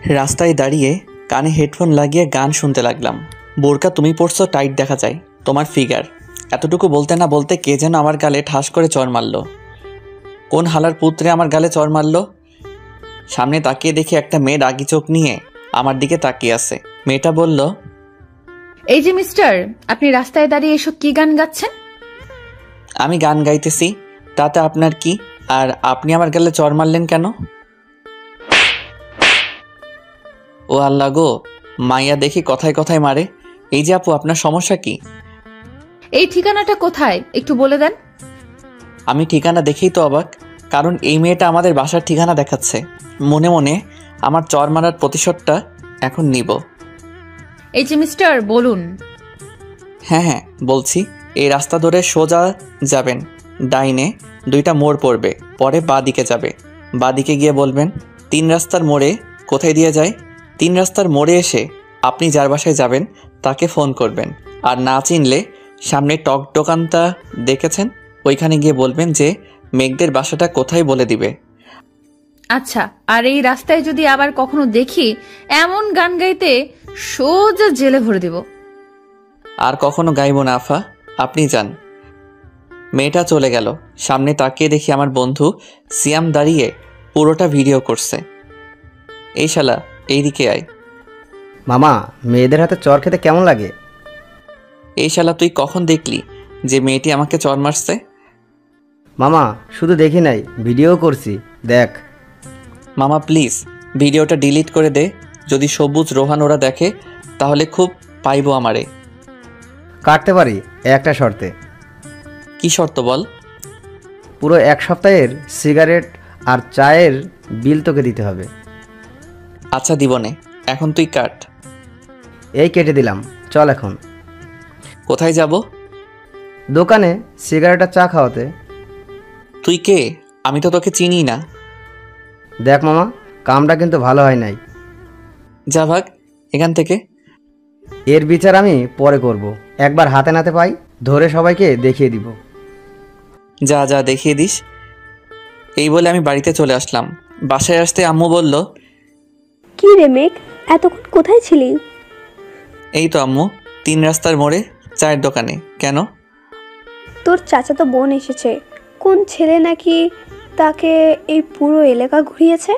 রাস্তায় দাঁড়িয়ে কানে হেডফোন লাগিয়ে গান শুনতে লাগলাম। বোরকা তুমি পড়ছো, টাইট দেখা যায় তোমার ফিগার। এতটুকু বলতে না বলতে কে যেন আমার গালে ঠাস করে চড় মারল। কোন হালার পুত্রে আমার গালে চড় মারল? সামনে তাকিয়ে দেখি একটা মেয়ে রাগি চোখ নিয়ে আমার দিকে তাকিয়ে আছে। মেয়েটা বলল, এই যে মিস্টার, আপনি রাস্তায় দাঁড়িয়ে এসব কি গান গাচ্ছেন? আমি গান গাইতেছি, তাতে আপনার কি? আর আপনি আমার গালে চড় মারলেন কেন? ও আল্লাহ গো, মাইয়া দেখি কথায় কথায় মারে। এই যে আপু, আপনার সমস্যা কি? এই ঠিকানাটা কোথায় একটু বলে দেন। আমি ঠিকানা দেখেই তো অবাক, কারণ এই মেয়েটা আমাদের বাসার ঠিকানা দেখাচ্ছে। মনে মনে আমার চড় মারার প্রতিশোধটা এখন নিব। এই যে মিস্টার, বলুন। হ্যাঁ হ্যাঁ বলছি, এই রাস্তা ধরে সোজা যাবেন, ডাইনে 2টা মোড় পড়বে, পরে বাঁ দিকে যাবে। বাঁ দিকে গিয়ে বলবেন 3 রাস্তার মোড়ে। কোথায় দিয়ে যায়? 3 রাস্তার মোড়ে এসে আপনি যার বাসায় যাবেন তাকে ফোন করবেন। আর না চিনলে সামনে টক দোকানটা দেখেছেন, ওইখানে গিয়ে বলবেন যে মেঘদের বাসাটা কোথায় বলে দিবে। আচ্ছা, আর এই রাস্তায় যদি আবার কখনো দেখি এমন গান গাইতে, সোজা জেলে ভরে দিব। আর কখনো গাইব না আফা, আপনি যান। মেয়েটা চলে গেল। সামনে তাকিয়ে দেখি আমার বন্ধু সিয়াম দাঁড়িয়ে পুরোটা ভিডিও করছে। এই শালা, এইদিকে আয়। মামা, মেয়েদের হাতে চর খেতে কেমন লাগে? এই শালা, তুই কখন দেখলি যে মেয়েটি আমাকে চড় মারছে? মামা, শুধু দেখি নাই, ভিডিও করছি, দেখ। মামা প্লিজ ভিডিওটা ডিলিট করে দে। যদি সবুজ রোহান ওরা দেখে তাহলে খুব পাইবো আমারে। কাটতে পারি একটা শর্তে। কি শর্ত বল? পুরো 1 সপ্তাহের সিগারেট আর চায়ের বিল তোকে দিতে হবে। আচ্ছা দিবনে, এখন তুই কাট। এই কেটে দিলাম, চল এখন। কোথায় যাব? দোকানে সিগারেট আর চা খাওয়াতে। তুই কে? আমি তো তোকে চিনি না। দেখ মামা, কামটা কিন্তু ভালো হয় নাই। যা ভাগ এখান থেকে। এর বিচার আমি পরে করব। একবার হাতে নাতে পাই, ধরে সবাইকে দেখিয়ে দিব। যা যা দেখিয়ে দিস। এই বলে আমি বাড়িতে চলে আসলাম। বাসায় আসতে আম্মু বলল, কি রে মেঘ, এতক্ষণ কোথায় ছিলি? এই তো আম্মু, 3 রাস্তার মোড়ে চায়ের দোকানে। কেন? তোর চাচাতো বোন এসেছে। কোন ছেলে নাকি তাকে এই পুরো এলাকা ঘুরিয়েছে।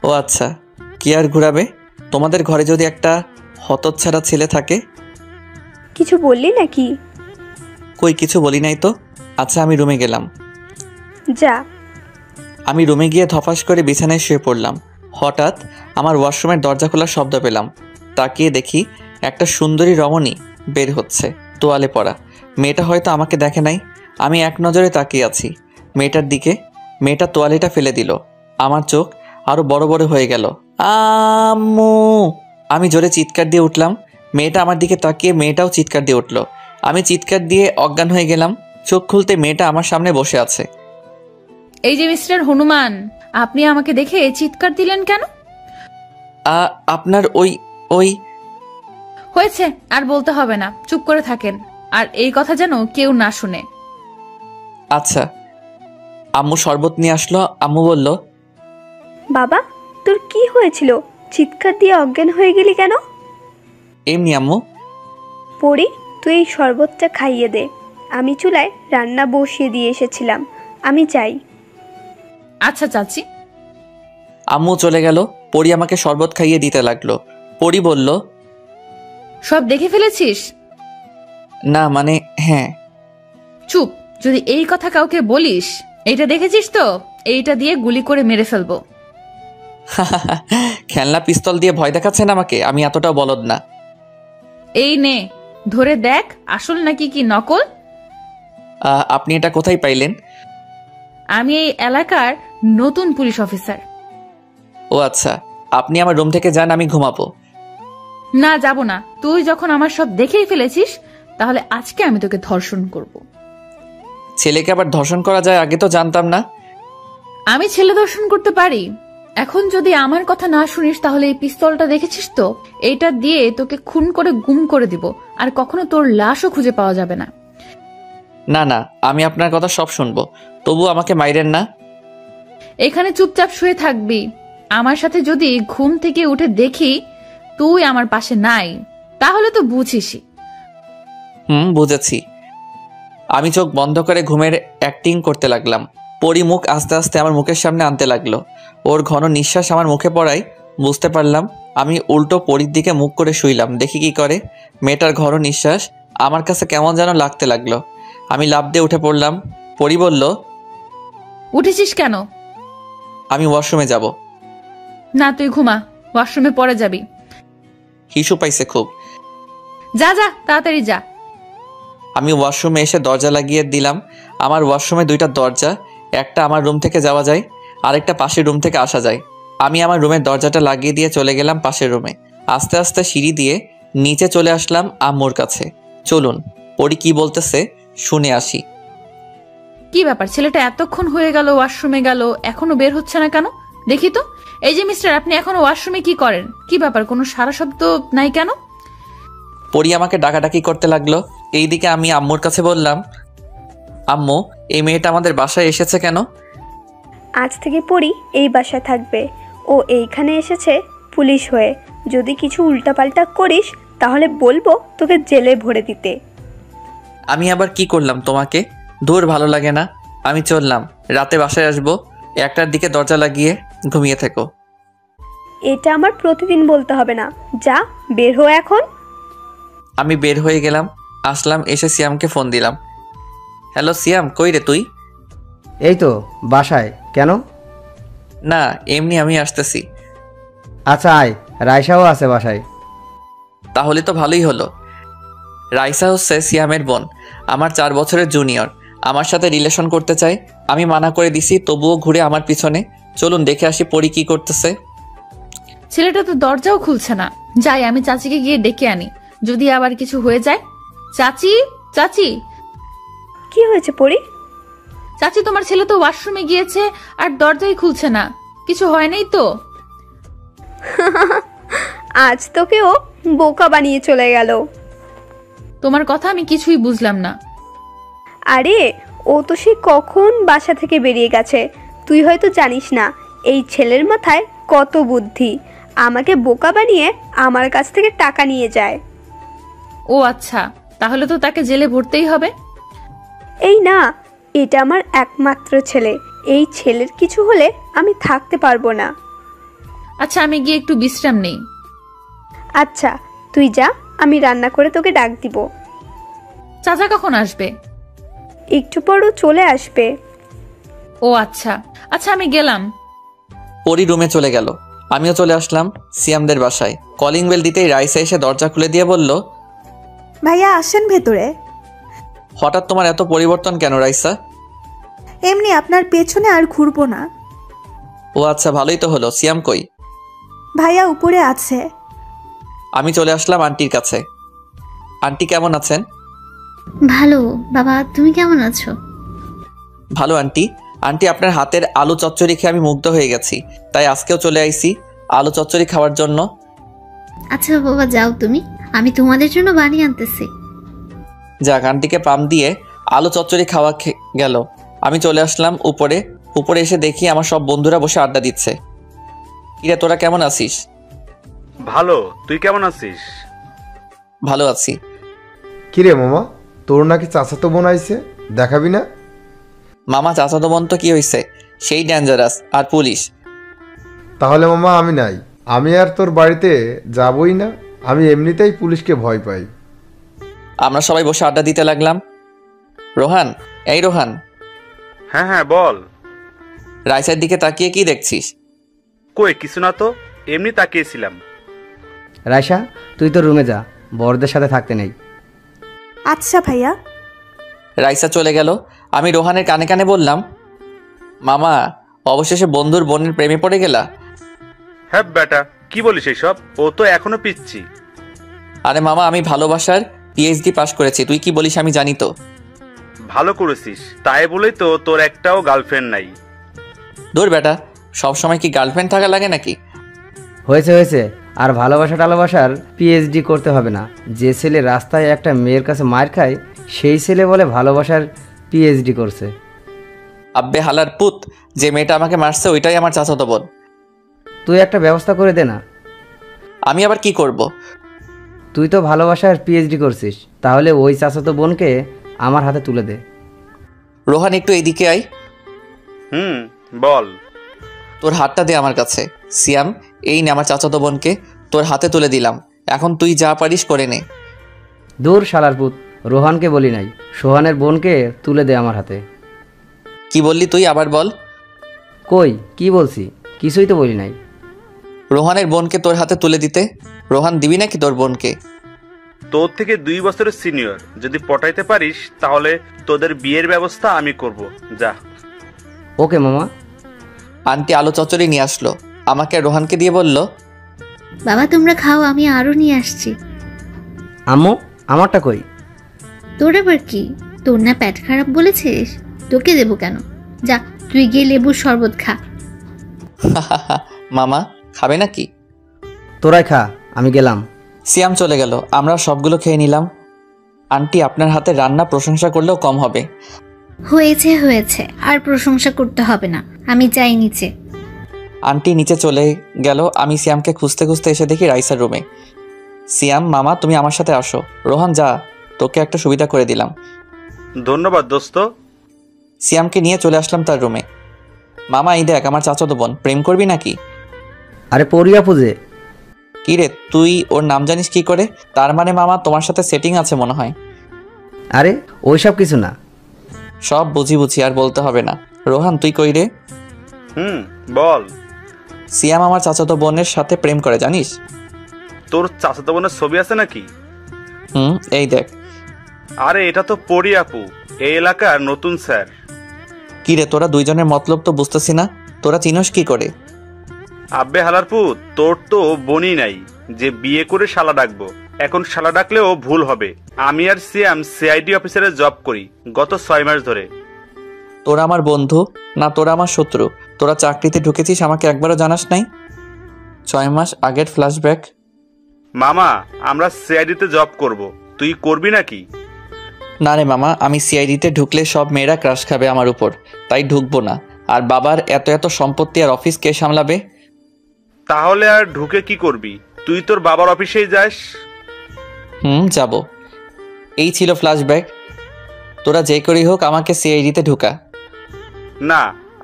ও আচ্ছা, কি আর ঘুরাবে? তোমাদের ঘরে যদি একটা হতচ্ছাড়া ছেলে থাকে। কিছু বললি নাকি? কই কিছু বলি নাই তো। আচ্ছা আমি রুমে গেলাম। যা। আমি রুমে গিয়ে ধপাস করে বিছানায় শুয়ে পড়লাম। হঠাৎ আমার ওয়াশরুমের দরজা খোলার শব্দ পেলাম। তাকিয়ে দেখি একটা সুন্দরী রমণী বের হচ্ছে, তোয়ালে পরা। মেয়েটা হয়তো আমাকে দেখে নাই। আমি এক নজরে তাকিয়ে আছি মেয়েটার দিকে। মেয়েটা তোয়ালেটা ফেলে দিল। আমার চোখ আরো বড় বড় হয়ে গেল। আম্মু! আমি জোরে চিৎকার দিয়ে উঠলাম। মেয়েটা আমার দিকে তাকিয়ে মেয়েটাও চিৎকার দিয়ে উঠল। আমি চিৎকার দিয়ে অজ্ঞান হয়ে গেলাম। চোখ খুলতে মেয়েটা আমার সামনে বসে আছে। এই যে মিস্টার হনুমান, আপনি আমাকে দেখে চিৎকার দিলেন কেন? আপনার ওই ওই হয়েছে, আর বলতে হবে না, চুপ করে থাকেন। আর এই কথা যেন কেউ না শুনে। আচ্ছা। আম্মু শরবত নিয়ে আসলো। আম্মু বলল, বাবা, তোর কি হয়েছিল? চিৎকার দিয়ে অজ্ঞান হয়ে গেলি কেন? এমনি আম্মু। পড়ি, তুই এই শরবতটা খাইয়ে দে। আমি চুলায় রান্না বসিয়ে দিয়ে এসেছিলাম, আমি চাই। আচ্ছা চাচি। আম্মু চলে গেল। পরি আমাকে শরবত খাইয়ে দিতে লাগলো। পরি বলল, সব দেখে ফেলেছিস? না মানে হ্যাঁ। চুপ, যদি এই কথা কাউকে বলিস, এইটা দেখেছিস তো, এইটা দিয়ে গুলি করে মেরে ফেলবো। খেলনা পিস্তল দিয়ে ভয় দেখাচ্ছেন আমাকে? আমি এতটাও বলদ না। এই নে, ধরে দেখ আসল নাকি কি নকল। আপনি এটা কোথায় পাইলেন? আমি এই এলাকার নতুন পুলিশ অফিসার। ও আচ্ছা, আপনি আমার রুম থেকে যান, আমি ঘুমাবো। না, যাব না। তুই যখন আমার সব দেখেই ফেলেছিস, তাহলে আজকে আমি তোকে ধর্ষণ করব। ছেলেকে আবার ধর্ষণ করা যায়? আগে তো জানতাম না। আমি ছেলে ধর্ষণ করতে পারি। এখন যদি আমার কথা না শুনিস, তাহলে এই পিস্তলটা দেখেছিস তো, এইটা দিয়ে তোকে খুন করে গুম করে দিব, আর কখনো তোর লাশও খুঁজে পাওয়া যাবে না। না না, আমি আপনার কথা সব শুনবো, তবু আমাকে মাইরেন না। এখানে চুপচাপ শুয়ে থাকবি। আমার সাথে যদি ঘুম থেকে উঠে দেখি তুই আমার পাশে নাই, তাহলে তো বুঝিসই। বুঝেছি। আমি চোখ বন্ধ করে ঘুমের অ্যাক্টিং করতে লাগলাম। পরি মুখ আস্তে আস্তে আমার মুখের সামনে আনতে লাগলো। ওর ঘন নিঃশ্বাস আমার মুখে পড়ায় বুঝতে পারলাম। আমি উল্টো পরির দিকে মুখ করে শুইলাম। দেখি কি করে। মেয়েটার ঘন নিঃশ্বাস আমার কাছে কেমন যেন লাগতে লাগলো। আমি লাফ দিয়ে উঠে পড়লাম। পরি বলল, উঠেছিস কেন? আমি ওয়াশরুমে যাব। না, তুই ঘুমা, ওয়াশরুমে পরে যাবি। হিসু পাইছে খুব। যা যা, তাড়াতাড়ি যা। আমি ওয়াশরুমে এসে দরজা লাগিয়ে দিলাম। আমার ওয়াশরুমে 2টা দরজা, একটা আমার রুম থেকে যাওয়া যায়, আরেকটা পাশের রুম থেকে আসা যায়। আমি আমার রুমের দরজাটা লাগিয়ে দিয়ে চলে গেলাম পাশের রুমে। আস্তে আস্তে সিঁড়ি দিয়ে নিচে চলে আসলাম আম্মুর কাছে। চলুন পরি কি বলতেছে শুনে আসি। কি ব্যাপার, ছেলেটা এতক্ষণ হয়ে গেল ওয়াশরুমে গেল, এখনো বের হচ্ছে না কেন? দেখি তো। এই যে মিস্টার, আপনি এখনো ওয়াশরুমে কি করেন? কি ব্যাপার, কোনো সারা শব্দ নাই কেন? পরি আমাকে ডাকাডাকি করতে লাগলো। এইদিকে আমি আম্মুর কাছে বললাম, আম্মু এই মেয়েটা আমাদের বাসায় এসেছে কেন? আজ থেকে পরি এই বাসায় থাকবে। ও এইখানে এসেছে পুলিশ হয়ে। যদি কিছু উল্টাপাল্টা করিস তাহলে বলবো তোকে জেলে ভরে দিতে। আমি আবার কি করলাম তোমাকে? দূর, ভালো লাগে না। আমি চললাম। রাতে বাসায় আসবো। 1টার দিকে দরজা লাগিয়ে ঘুমিয়ে থেকো। এটা আমার প্রতিদিন বলতে হবে না। যা, বের হো এখন। আমি বের হয়ে গেলাম। আসলাম, এসে সিয়ামকে ফোন দিলাম। হ্যালো সিয়াম, কই রে তুই? এই তো বাসায়। কেন? না এমনি, আমি আসতেছি। আচ্ছা আয়, রাইসাও আছে বাসায়। তাহলে তো ভালোই হলো। রাইসা হচ্ছে সিয়ামের বোন, আমার 4 বছরের জুনিয়র। আমার সাথে রিলেশন করতে চায়। আমি মানা করে দিছি, তবুও ঘুরে আমার পিছনে। চলুন দেখে আসি পরি কি করতেছে। ছেলেটা তো দরজাও খুলছে না। যাই, আমি চাচিকে গিয়ে ডেকে আনি, যদি আবার কিছু হয়ে যায়। চাচি, চাচি, কি হয়েছে পরি? চাচি, তোমার ছেলে তো ওয়াশরুমে গিয়েছে আর দরজাই খুলছে না। কিছু হয় নাই তো? আজ তোকে ও বোকা বানিয়ে চলে গেল। তোমার কথা আমি কিছুই বুঝলাম না। আরে ও তো সে কখন বাসা থেকে বেরিয়ে গেছে। তুই হয়তো জানিস না এই ছেলের মাথায় কত বুদ্ধি। আমাকে বোকা বানিয়ে আমার কাছ থেকে টাকা নিয়ে যায়। ও আচ্ছা, তাহলে তো তাকে জেলে ভরতেই হবে। এই না, এটা আমার একমাত্র ছেলে। এই ছেলের কিছু হলে আমি থাকতে পারবো না। আচ্ছা, আমি গিয়ে একটু বিশ্রাম নেই। আচ্ছা তুই যা, আমি রান্না করে তোকে ডাক দিব। চাচা কখন আসবে? একটু পরও চলে আসবে। ও আচ্ছা, আচ্ছা আমি গেলাম। পরি রুমে চলে গেল। আমিও চলে আসলাম সিয়ামদের বাসায়। কলিং বেল দিতেই রাইসা এসে দরজা খুলে দিয়ে বলল, ভাইয়া আসেন ভেতরে। হঠাৎ তোমার এত পরিবর্তন কেন রাইসা? এমনি আপনার পেছনে আর ঘুরবো না। ও আচ্ছা, ভালোই তো হলো। সিয়াম কই? ভাইয়া উপরে আছে। আমি চলে আসলাম আন্টির কাছে। আন্টি কেমন আছেন? ভালো বাবা, তুমি কেমন আছো? ভালো আন্টি। আন্টি আপনার হাতের আলু চচ্চড়ি খেয়ে আমি মুগ্ধ হয়ে গেছি, তাই আজকেও চলে আইছি আলু চচ্চড়ি খাওয়ার জন্য। আচ্ছা বাবা, যাও তুমি, আমি তোমাদের জন্য বানিয়ে আনতেছি। যাক, আন্টিকে পাম দিয়ে আলু চচ্চড়ি খাওয়া গেল। আমি চলে আসলাম উপরে। উপরে এসে দেখি আমার সব বন্ধুরা বসে আড্ডা দিচ্ছে। কিরে তোরা কেমন আছিস? ভালো, তুই কেমন আছিস? ভালো আছি। কিরে মামা, তোর নাকি চাচাতো বোন আইছে, দেখাবি না? মামা চাচাতো বোন তো কি হয়েছে, সেই ডেঞ্জারাস আর পুলিশ। তাহলে মামা আমি নাই, আমি আর তোর বাড়িতে যাবই না। আমি এমনিতেই পুলিশকে ভয় পাই। আমরা সবাই বসে আড্ডা দিতে লাগলাম। রোহান, এই রোহান। হ্যাঁ হ্যাঁ বল। রাইসার দিকে তাকিয়ে কি দেখছিস? কই কিছু না তো, এমনি তাকিয়েছিলাম। রাইসা, তুই তো রুমে যা, বড়দের সাথে থাকতে নেই। আচ্ছা ভাইয়া। রাইসা চলে গেল। আমি রোহানের কানে কানে বললাম, মামা অবশেষে বন্ধুর বোনের প্রেমে পড়ে গেলা? হ্যাঁ বেটা, কি বলিস এইসব? ও তো এখনো পিচ্ছি। আরে মামা, আমি ভালোবাসার পিএইচডি পাশ করেছি, তুই কি বলিস আমি জানি তো। ভালো করেছিস, তাই বলেই তো তোর একটাও গার্লফ্রেন্ড নাই। দূর বেটা, সবসময় কি গার্লফ্রেন্ড থাকা লাগে নাকি? হয়েছে হয়েছে, আর ভালোবাসার পিএইচডি করতে হবে না। যে ছেলে রাস্তায় একটা মেয়ের কাছে মার খায়, সেই ছেলে বলে ভালোবাসার পিএইচডি করছে। আব্বে হালার পুত, যে মেয়েটা আমাকে মারছে ওইটাই আমার চাচাতো বোন। তুই একটা ব্যবস্থা করে দে না। আমি আবার কি করব? তুই তো ভালোবাসার পিএইচডি করছিস, তাহলে ওই চাচাতো বোনকে আমার হাতে তুলে দে। রোহান একটু এইদিকে আয়। বল। তোর হাতটা দে আমার কাছে। সিয়াম, এই নে আমার চাচাতো বোনকে তোর হাতে তুলে দিলাম, এখন তুই যা পারিস করে নে। দূর শালার পুত, রোহানকে বলি নাই, সোহানের বোনকে তুলে দে আমার হাতে। কি বললি তুই? আবার বল। কই কি বলছি? কিছুই তো বলি নাই। রোহানের বোনকে তোর হাতে তুলে দিতে। রোহান, দিবি নাকি তোর বোনকে? তোর থেকে 2 বছরের সিনিয়র, যদি পটাইতে পারিস তাহলে তোদের বিয়ের ব্যবস্থা আমি করব। যা। ওকে মামা। আন্টি আলু চচ্চড়ি নিয়ে আসলো, আমাকে আর রোহানকে দিয়ে বলল, বাবা তোমরা খাও, আমি আরও নিয়ে আসছি। আম্মু আমারটা কই? তোর আবার কি? তোর না পেট খারাপ বলেছিস, তোকে দেবো কেন? যা তুই গিয়ে লেবুর শরবত খা। মামা খাবে নাকি? তোরাই খা, আমি গেলাম। সিয়াম চলে গেল, আমরা সবগুলো খেয়ে নিলাম। আন্টি আপনার হাতে রান্না প্রশংসা করলেও কম হবে। হয়েছে হয়েছে, আর প্রশংসা করতে হবে না, আমি যাই নিচে। আন্টি নিচে চলে গেল। আমি সিয়ামকে খুঁজতে খুঁজতে এসে দেখি রাইসার রুমে। সিয়াম, মামা তুমি আমার সাথে আসো। রোহান যা, তোকে একটা সুবিধা করে দিলাম। ধন্যবাদ দোস্ত। সিয়ামকে নিয়ে চলে আসলাম তার রুমে। মামা এই দেখ আমার চাচাতো বোন, প্রেম করবি নাকি? আরে পরিয়া পুজে। কি রে, তুই ওর নাম জানিস কি করে? তার মানে মামা তোমার সাথে সেটিং আছে মনে হয়। আরে ওইসব কিছু না। সব বুঝি বুঝি, আর বলতে হবে না। রোহান তুই কই রে? বল। সিয়াম আমার চাচাতো বোনের সাথে প্রেম করে জানিস? তোর চাচাতো বোনের ছবি আছে নাকি? এই দেখ। আরে এটা তো পরি আপু, এই এলাকার নতুন স্যার। কি রে, তোরা দুইজনের মতলব তো বুঝতেছি না, তোরা চিনস কি করে? আব্বে হালারপু, তোর তো বোনই নাই যে বিয়ে করে শালা ডাকবো। এখন শালা ডাকলেও ভুল হবে। আমি আর সিয়াম সিআইডি অফিসারে জব করি গত 6 মাস ধরে। তোরা আমার বন্ধু না তোরা আমার শত্রু? তোরা চাকরিতে ঢুকেছিস আমাকে একবারও জানাস নাই? 6 মাস আগের ফ্ল্যাশব্যাক। মামা আমরা সিআইডিতে জব করব, তুই করবি নাকি? না রে মামা, আমি সিআইডিতে ঢুকলে সব মেয়েরা ক্রাশ খাবে আমার উপর, তাই ঢুকবো না। আর বাবার এত এত সম্পত্তি আর অফিস কে সামলাবে? তাহলে আর ঢুকে কি করবি? তুই তোর বাবার অফিসেই যাস। যাব। এই ছিল ফ্ল্যাশব্যাক। তোরা যে করেই হোক আমাকে সিআইডিতে ঢুকা। না,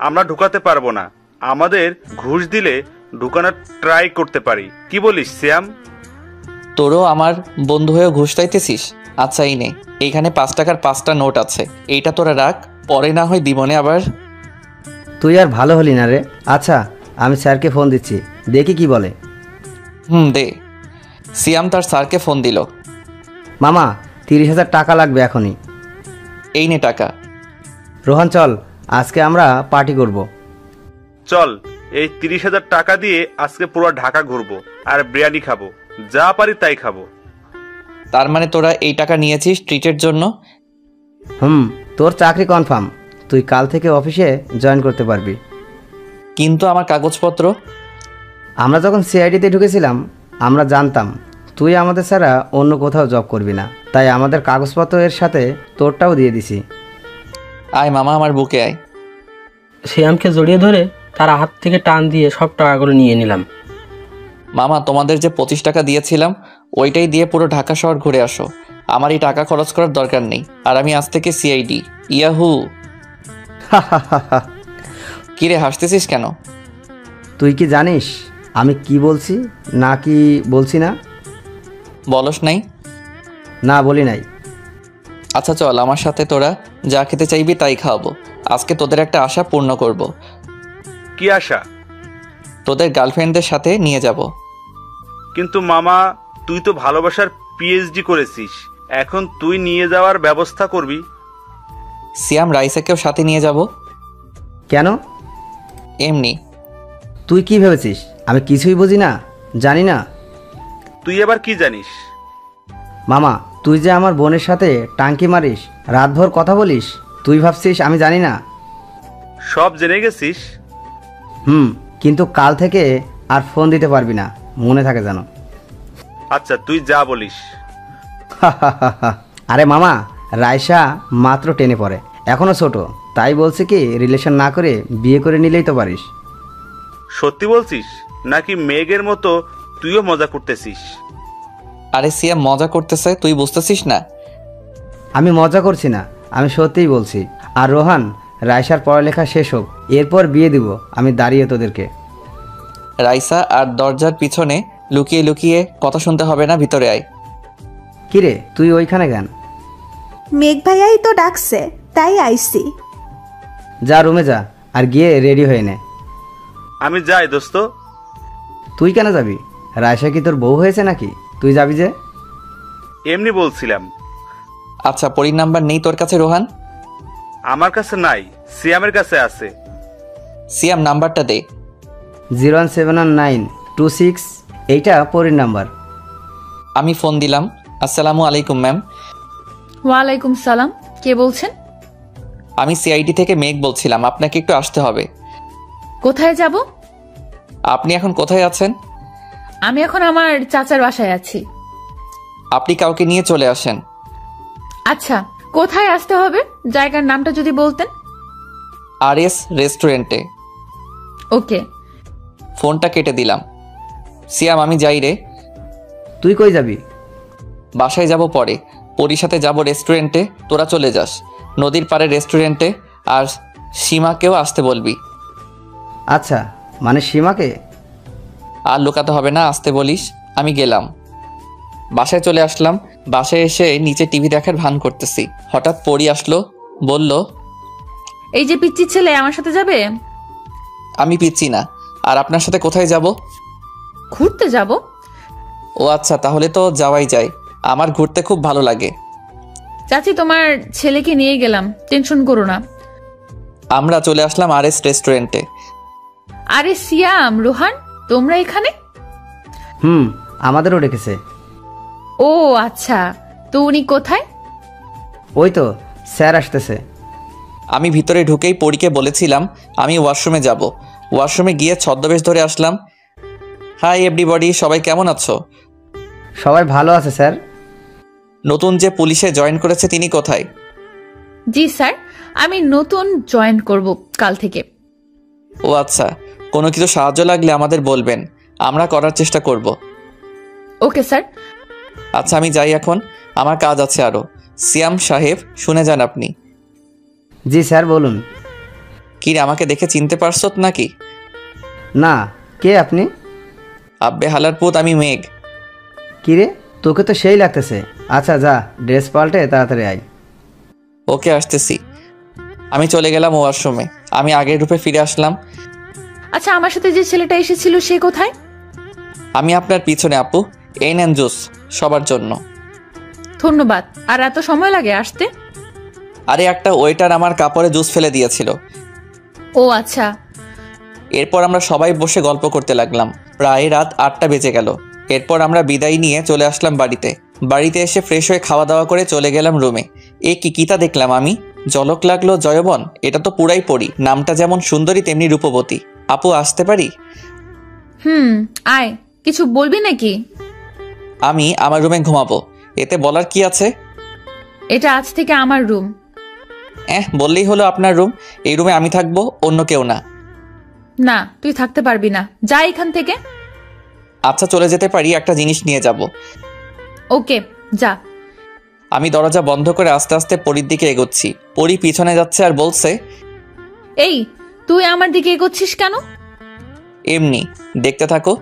আমরা ঢুকাতে পারবো না। আমাদের ঘুষ দিলে ঢুকানোর ট্রাই করতে পারি। কি বলিস সিয়াম? তোরও আমার বন্ধু হয়েও ঘুষ চাইতেছিস? আচ্ছা এই নে, এইখানে 5 টাকার 5টা নোট আছে, এইটা তোরা রাখ, পরে না হয় দিবনে আবার। তুই আর ভালো হলি না রে। আচ্ছা আমি স্যারকে ফোন দিচ্ছি, দেখি কি বলে। দে। সিয়াম তার স্যারকে ফোন দিল। মামা 30,000 টাকা লাগবে এখনই। এই নে টাকা। রোহান চল, আজকে আমরা পার্টি করব। চল, এই 30,000 টাকা দিয়ে আজকে পুরো ঢাকা ঘুরবো আর বিরিয়ানি খাবো, যা পারি তাই খাবো। তার মানে তোরা এই টাকা নিয়েছিস ট্রিটের জন্য? তোর চাকরি কনফার্ম, তুই কাল থেকে অফিসে জয়েন করতে পারবি। কিন্তু আমার কাগজপত্র? আমরা যখন সিআইডিতে ঢুকেছিলাম আমরা জানতাম তুই আমাদের ছাড়া অন্য কোথাও জব করবি না, তাই আমাদের কাগজপত্র এর সাথে তোরটাও দিয়ে দিছি। আয় মামা আমার বুকে আয়। শ্যামকে জড়িয়ে ধরে তার হাত থেকে টান দিয়ে সব টাকাগুলো নিয়ে নিলাম। মামা তোমাদের যে 25 টাকা দিয়েছিলাম ওইটাই দিয়ে পুরো ঢাকা শহর ঘুরে আসো, আমার এই টাকা খরচ করার দরকার নেই। আর আমি আজ থেকে সিআইডি। ইয়াহু। কিরে হাসতেছিস কেন? তুই কি জানিস আমি কি বলছি না কি বলছি না? বলস নাই? না বলি নাই। আচ্ছা চল আমার সাথে, তোরা যা খেতে চাইবি তাই খাওয়াবো। আজকে তোদের একটা আশা পূর্ণ করব। কি আশা? তোদের গার্লফ্রেন্ডদের সাথে নিয়ে যাব। কিন্তু মামা তুই তো ভালোবাসার পিএইচডি করেছিস, এখন তুই নিয়ে যাওয়ার ব্যবস্থা করবি। সিয়াম রাইসাকেও সাথে নিয়ে যাব। কেন? এমনি। তুই কি ভেবেছিস আমি কিছুই বুঝি না, জানি না? তুই এবার কি জানিস? মামা তুই যে আমার বোনের সাথে টাঙ্কি মারিস, রাতভর কথা বলিস, তুই ভাবছিস আমি জানি না? সব জেনে গেছিস? কিন্তু কাল থেকে আর ফোন দিতে পারবি না, মনে থাকে জানো। আচ্ছা তুই যা বলিস। আরে মামা রাইসা মাত্র 10-এ পড়ে, এখনো ছোট, তাই বলছে কি রিলেশন না করে বিয়ে করে নিলেই তো পারিস। সত্যি বলছিস? নাকি মেঘের মতো তুইও মজা করতেছিস? আরে সিয়াম মজা করতেছে, তুই বুঝতেছিস না? আমি মজা করছি না, আমি সত্যিই বলছি। আর রোহান, রাইসার পড়ালেখা শেষ হোক, এরপর বিয়ে দিব আমি দাঁড়িয়ে তোদেরকে। রাইসা আর দরজার পিছনে লুকিয়ে লুকিয়ে কথা শুনতে হবে না, ভিতরে আয়। কিরে তুই ওইখানে কেন? মেঘ ভাইয়াই তো ডাকছে, তাই আইসি। যা রুমে যা, আর গিয়ে রেডি হয়ে নে। আমি যাই দোস্ত। তুই কেন যাবি? রাইসা কি তোর বউ হয়েছে নাকি তুই যাবি যে? এমনি বলছিলাম। আচ্ছা, পরীর নাম্বার নেই তোর কাছে রোহান? আমার কাছে নাই, সিয়ামের কাছে আছে। সিয়াম নাম্বারটা দে। 0171926, এইটা পরীর নাম্বার। আমি ফোন দিলাম। আসসালামু আলাইকুম ম্যাম। ওয়ালাইকুম সালাম, কে বলছেন? আমি সিআইডি থেকে মেঘ বলছিলাম, আপনাকে একটু আসতে হবে। কোথায় যাব? আপনি এখন কোথায় আছেন? আমি এখন আমার চাচার বাসায় আছি। আপনি কাউকে নিয়ে চলে আসেন। আচ্ছা, কোথায় আসতে হবে? জায়গার নামটা যদি বলতেন। RS রেস্টুরেন্টে। ওকে। ফোনটা কেটে দিলাম। সিয়াম আমি যাই রে। তুই কই যাবি? বাসায় যাব পরে, পরীর সাথে যাব রেস্টুরেন্টে, তোরা চলে যাস নদীর পাড়ে রেস্টুরেন্টে। আর সীমাকেও আসতে বলবি। আচ্ছা, মানে সীমাকে? আর লুকাতে হবে না, আসতে বলিস। আমি গেলাম, বাসায় চলে আসলাম। বাসায় এসে নিচে টিভি দেখার ভান করতেছি, হঠাৎ পরী আসলো, বলল, এই যে পিচ্চি ছেলে আমার সাথে যাবে? আমি পিচ্ছি না। আর আপনার সাথে কোথায় যাব? ঘুরতে যাব। ও আচ্ছা, তাহলে তো যাওয়াই যায়, আমার ঘুরতে খুব ভালো লাগে। চাচি, তোমার ছেলেকে নিয়ে গেলাম, টেনশন করো না। আমরা চলে আসলাম RS রেস্টুরেন্টে। আরে সিয়াম, রোহান, তোমরা এখানে? আমাদেরও ডেকেছে। ও আচ্ছা, তো উনি কোথায়? ওই তো স্যার আসতেছে। আমি ভিতরে ঢুকেই পরীকে বলেছিলাম আমি ওয়াশরুমে যাব। ওয়াশরুমে গিয়ে ছদ্মবেশ ধরে আসলাম। হাই এভরিবডি, সবাই কেমন আছো? সবাই ভালো আছে স্যার। নতুন যে পুলিশে জয়েন করেছে তিনি কোথায়? জি স্যার, আমি নতুন জয়েন করব কাল থেকে। ও আচ্ছা, কোনো কিছু সাহায্য লাগলে আমাদের বলবেন, আমরা করার চেষ্টা করব। Okay sir. আচ্ছা আমি যাই এখন, আমার কাজ আছে আরও। সিয়াম সাহেব শুনে যান আপনি। জি স্যার বলুন। কি রে, আমাকে দেখে চিনতে পারছত নাকি? না, কে আপনি? আব্বে হালার পুত, আমি মেঘ। কিরে, তোকে তো সেই লাগতেছে। আচ্ছা যা, ড্রেস পাল্টে তাড়াতাড়ি আয়। ওকে আসতেছি। আমি চলে গেলাম ওয়াশরুমে। আমি আগের রূপে ফিরে আসলাম। আচ্ছা, আমার সাথে যে ছেলেটা এসেছিল সে কোথায়? আমি আপনার পিছনে আপু। এই নেন জুস, সবার জন্য। ধন্যবাদ। আর এত সময় লাগে আসতে? আরে একটা ওয়েটার আমার কাপড়ে জুস ফেলে দিয়েছিল। ও আচ্ছা। এরপর আমরা সবাই বসে গল্প করতে লাগলাম। প্রায় রাত 8টা বেজে গেল। এরপর আমরা বিদায় নিয়ে চলে আসলাম বাড়িতে। বাড়িতে এসে ফ্রেশ হয়ে খাওয়া দাওয়া করে চলে গেলাম রুমে। কি কিতা দেখলাম আমি, ঝলক লাগলো জয়বন। এটা তো পুরাই পড়ি, নামটা যেমন সুন্দরী তেমনি রূপবতী। আপু আসতে পারি? আয়। কিছু বলবি নাকি? আমি আমার রুমে ঘুমাবো, এতে বলার কি আছে? এটা আজ থেকে আমার রুম। বললেই হলো আপনার রুম। এই রুমে আমি থাকবো, অন্য কেউ না। না, তুই থাকতে পারবি না, যা এখান থেকে। আচ্ছা চলে যেতে পারি, একটা জিনিস নিয়ে যাব। ওকে, যা। আমি দরজা বন্ধ করে আস্তে আস্তে পরীর দিকে এগোচ্ছি। পরী পিছনে যাচ্ছে আর বলছে, এই তুই আমার দিকে এগোচ্ছিস কেন? এমনি দেখতে থাকো।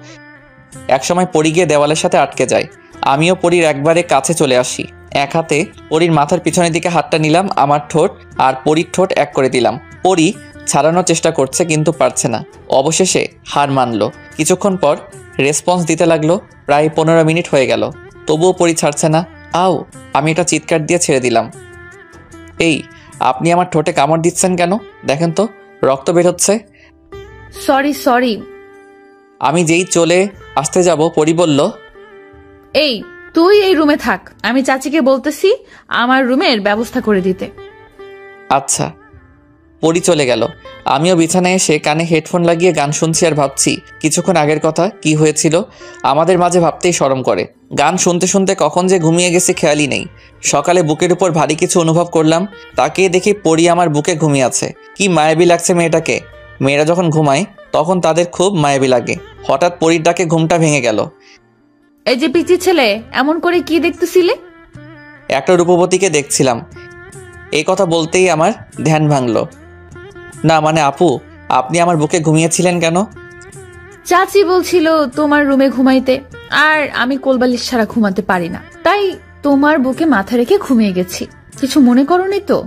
একসময় পরী গিয়ে দেওয়ালের সাথে আটকে যায়। আমিও পরীর একবারে কাছে চলে আসি। এক হাতে পরীর মাথার পিছনের দিকে হাতটা নিলাম, আমার ঠোঁট আর পরীর ঠোঁট এক করে দিলাম। পরী ছাড়ানোর চেষ্টা করছে কিন্তু পারছে না। অবশেষে হার মানলো। কিছুক্ষণ পর রেসপন্স দিতে লাগলো। প্রায় 15 মিনিট হয়ে গেল, তবুও পরী ছাড়ছে না। আও, আমি এটা চিৎকার দিয়ে ছেড়ে দিলাম। এই, আপনি আমার ঠোঁটে কামড় দিচ্ছেন কেন? দেখেন তো, রক্ত বের হচ্ছে। সরি। আমি যেই চলে আসতে যাব, পরী বলল, এই তুই এই রুমে থাক, আমি চাচিকে বলতেছি আমার রুমের ব্যবস্থা করে দিতে। আচ্ছা। পরী চলে গেল। আমিও বিছানায় এসে কানে হেডফোন লাগিয়ে গান শুনছি আর ভাবছি কিছুক্ষণ আগের কথা, কি হয়েছিল আমাদের মাঝে, ভাবতেই শরম করে। গান শুনতে শুনতে কখন যে ঘুমিয়ে গেছে খেয়ালই নেই। সকালে বুকের উপর ভারী কিছু অনুভব করলাম। তাকিয়ে দেখি পরী আমার বুকে ঘুমিয়ে আছে। কি মায়াবী লাগছে মেয়েটাকে। মেয়েরা যখন ঘুমায় তখন তাদের খুব মায়াবী লাগে। হঠাৎ পরীর ডাকে ঘুমটা ভেঙে গেল। এই যে পিচি ছেলে, এমন করে কি দেখতেছিলে? একটা রূপবতীকে দেখছিলাম। এই কথা বলতেই আমার ধ্যান ভাঙল। না মানে আপু, আপনি আমার বুকে ঘুমিয়েছিলেন কেন? চাচি বলছিল তোমার রুমে ঘুমাইতে, আর আমি কোলবালিশ ছাড়া ঘুমাতে পারি না, তাই তোমার বুকে মাথা রেখে ঘুমিয়ে গেছি। কিছু মনে করোনি তো?